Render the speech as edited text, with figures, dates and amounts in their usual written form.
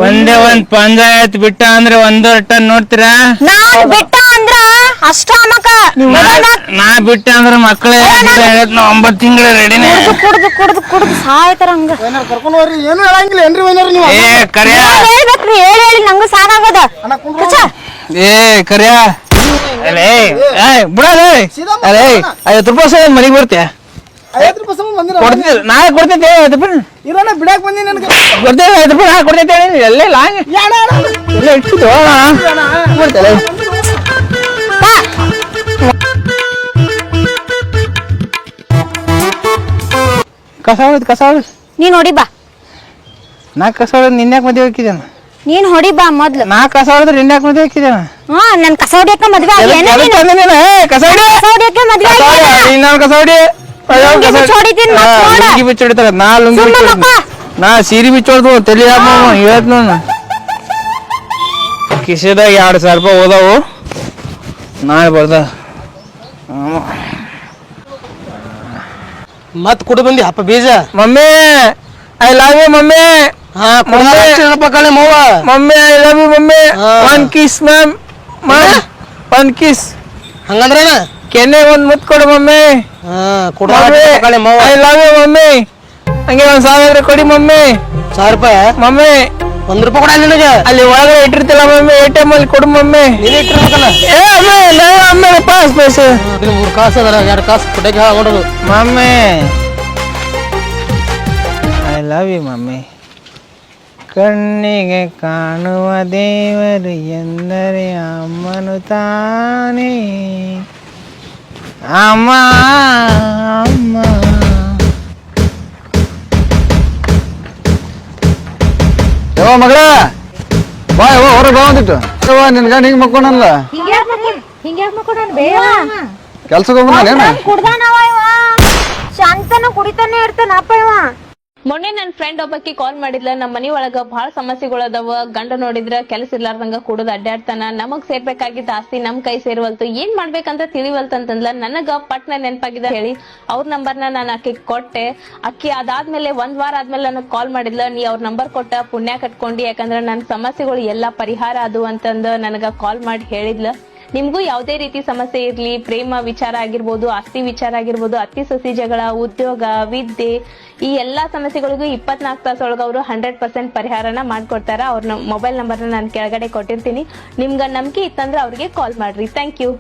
ಒಂದೇ ಒಂದ್ ಪಂಚಾಯತ್ ಬಿಟ್ಟ ಅಂದ್ರೆ 1.5 ಟನ್ ನೋಡ್ತೀರಾ? ಬಿಟ್ಟ ಅಂದ್ರ ಅಷ್ಟ ನಾ ಬಿಟ್ಟ ಅಂದ್ರ ಮಕ್ಕಳೇ 9 ತಿಂಗಳ ರೆಡಿನೇ ಕುಡ್ದು ಸಾಯ್ತಾರ ಹಂಗ ಕರ್ಕೊಂಡು ಹೋಗ್ರಿ. ಏನು ಹೇಳಂಗಿಲ್ಲ ಏನ್ರಿ ವೈನರ್ ನೀವು? ಹೇಳ್ಬೇಕ್ರಿ ಹೇಳಿ ನಂಗೂ ಸಾಕಾಗದ. ಕರ್ಯಾ ಬಿಡಲೇ 50 ರೂಪಾಯಿ ಮನೆಗೆ ಬರ್ತೀಯ? 50 ರೂಪಾಯಿ ಬಂದಿರ ನಾಳೆ ಕೊಡ್ತೈತೆ 50 ರೂಪಾಯಿ. ಇರೋಣ ಬಿಡಾಕ್ ಬಂದಿ ನನಗೆ ಕೊಡ್ತೇವೆ 50 ರೂಪಾಯಿ. ನಾಳೆ ಕೊಡ್ತೈತೆ ಎಲ್ಲೇ ಲಾಂಗ್ ಎಲ್ಲ ಇಟ್ಬಿಟ್ಟು ಮಾಡ್ತೇವೆ. ಕಸ ನೀನ್ ಹೊಡಿ ಬಾ. ನಾ ಕಸ ಹೊಡೆದ್ ನಿನ್ಯಾಕ ಮದುವೆ ಹಾಕಿದ್ದೇನ? ನೀನ್ ಹೊಡಿ ಬಾ ಮೊದ್ಲು. ನಾ ಕಸ ಹೊಡೆದ್ರೆ ನಿನ್ಯಾಕ ಮದುವೆ ಹಾಕಿದ್ದೇನ? ನನ್ ಕಸ ಹೊಡಿಯಕ್ಕ ಮದ್ವೆ ನಾ ಸೀರೆ ಬಿಚ್ಚೋದು ತಲೆ ಹೇಳ್ತ ನಾನು. ಕಿಸೆದಾಗ 2,000 ರೂಪಾಯಿ ಹೋದವು. ನಾಳೆ ಬರ್ದ ಮತ್ ಕುಡಿ ಬಂದಿ ಹಪ್ಪ ಬೀಜ. Mummy I love you mummy. Mummy I love you mummy. 1 kiss ma'am. 1 kiss. ಹಂಗಂದ್ರ ಕೆನ್ನೆ ಒಂದ್ ಮುತ್ ಕೊಡು mummy. I love you mummy. ಹಂಗೆ 1,000 ಕೊಡಿ ಮಮ್ಮಿ. 1,000 ರೂಪಾಯಿ ಮಮ್ಮಿ. 1 ರೂಪಾಯಿ ಕೊಡ ನಿನಗೆ. ಅಲ್ಲಿ ಒಳಗಡೆ ಇಟ್ಟಿರ್ತಿಲ್ಲ ಮಮ್ಮಿ. ATM ಅಲ್ಲಿ ಕೊಡು ಮಮ್ಮಿ. ಪಾಸ್ 3 ಕಾಸು ಅದರ 2 ಕಾಸು ಪುಟಕ್ಕೆ ಹಾಕೊಂಡದು. Mummy I love you mummy. ಕಣ್ಣಿಗೆ ಕಾಣುವ ದೇವರು ಎಂದರೆ ಅಮ್ಮನು ತಾನೇ. ಅಮ್ಮ ಅಮ್ಮ ಮಗಳ ಬಾ ಹೊರಗೆ ಬಾ ಅಂತಿತ್ತು. ನಿನ್ ಗಂಡ ಹಿಂಗ್ ಮಕ್ಕೊಂಡಲ್ಲ ಕೆಲ್ಸಕ್ಕೆ ಹೋಗ್ಬಿಡ. ಶಾಂತನ ಕುಡಿತಾನೆ ಇರ್ತಾನಪ್ಪ ಇವ. ಮೊನ್ನೆ ನನ್ನ ಫ್ರೆಂಡ್ ಒಬ್ಬಾಕಿ ಕಾಲ್ ಮಾಡಿದ್ಲ. ನಮ್ಮ ಮನಿ ಒಳಗ ಬಹಳ ಸಮಸ್ಯೆಗಳದಾವ. ಗಂಡ ನೋಡಿದ್ರ ಕೆಲಸ ಇರ್ಲಾರ್ದಂಗ ಕುಡಿದ್ ಅಡ್ಡಾಡ್ತಾನ. ನಮಗ್ ಸೇರ್ಬೇಕಾಗಿದ್ದ ಆಸ್ತಿ ನಮ್ ಕೈ ಸೇರ್ವಲ್ತು. ಏನ್ ಮಾಡ್ಬೇಕಂತ ತಿಳಿವಲ್ತಂತಂದ್ಲ. ನನಗ ಪಟ್ನ ನೆನಪಾಗಿದ ಹೇಳಿ ಅವ್ರ ನಂಬರ್ನ ನಾನು ಆಕಿಗೆ ಕೊಟ್ಟೆ. ಅಕ್ಕಿ ಅದಾದ್ಮೇಲೆ 1 ವಾರ ಆದ್ಮೇಲೆ ನನಗ್ ಕಾಲ್ ಮಾಡಿದ್ಲ. ನೀ ಅವ್ರ ನಂಬರ್ ಕೊಟ್ಟ ಪುಣ್ಯ ಕಟ್ಕೊಂಡಿ. ಯಾಕಂದ್ರ ನನ್ನ ಸಮಸ್ಯೆಗಳು ಎಲ್ಲಾ ಪರಿಹಾರ ಅದು ಅಂತಂದ ನನಗ ಕಾಲ್ ಮಾಡಿ ಹೇಳಿದ್ಲ. ನಿಮ್ಗೂ ಯಾವುದೇ ರೀತಿ ಸಮಸ್ಯೆ ಇರ್ಲಿ, ಪ್ರೇಮ ವಿಚಾರ ಆಗಿರ್ಬೋದು, ಆಸ್ತಿ ವಿಚಾರ ಆಗಿರ್ಬೋದು, ಅತ್ತಿ ಸೊಸಿ ಜಗಳ, ಉದ್ಯೋಗ, ವಿದ್ಯೆ, ಈ ಎಲ್ಲಾ ಸಮಸ್ಯೆಗಳಿಗೂ 24 ತಾಸೊಳಗ ಅವರು 100% ಪರಿಹಾರನ ಮಾಡ್ಕೊಡ್ತಾರ. ಅವ್ರ ಮೊಬೈಲ್ ನಂಬರ್ನ ನಾನು ಕೆಳಗಡೆ ಕೊಟ್ಟಿರ್ತೀನಿ. ನಿಮ್ಗ ನಂಬಿಕೆ ಇತ್ತಂದ್ರೆ ಅವ್ರಿಗೆ ಕಾಲ್ ಮಾಡ್ರಿ. Thank you.